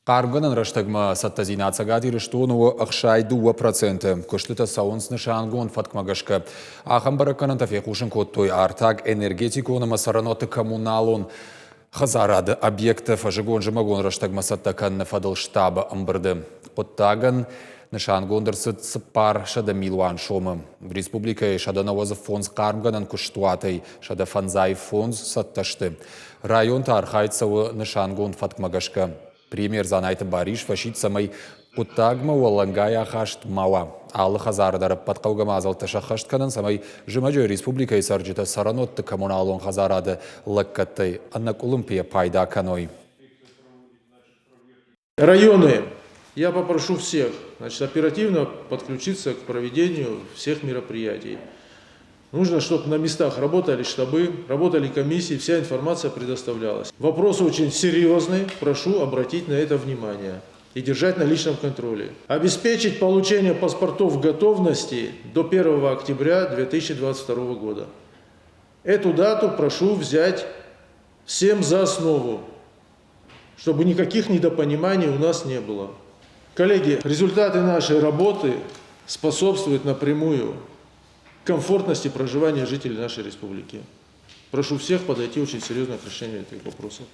Қарымғанын рыштығма саттазинацияға диріштуыну ақшай 2%. Көшліті сауынсыны шаңғын фаткмағышқы. Ақын барыққанын тафеқушын көттой артак энергетикуны масараноты коммуналун. Хазарады объекты фажығын жымағын рыштығма саттаканны фадыл штабы ымбырды. Құттағын Нышангондырсы цыпар шада милуан шомы. В республике шада навозы фонз қарымғанын күштуатай, шада фанзай фонз сатташты. Район тархайцауы нышангон фаткмағышқы. Премьер занайты бариш фашит самай құттағымы олангая қашт мауа. Алы хазардары патқауғама азалты шаққаштканын самай жымажы республика саржыта саранотты коммуналон хазарады лаккаттай аннак улымпия пайда каной. Районы. Я попрошу всех оперативно подключиться к проведению всех мероприятий. Нужно, чтобы на местах работали штабы, работали комиссии, вся информация предоставлялась. Вопрос очень серьезный, прошу обратить на это внимание и держать на личном контроле. Обеспечить получение паспортов готовности до 1 октября 2022 года. Эту дату прошу взять всем за основу, чтобы никаких недопониманий у нас не было. Коллеги, результаты нашей работы способствуют напрямую комфортности проживания жителей нашей республики. Прошу всех подойти очень серьезно к решению этих вопросов.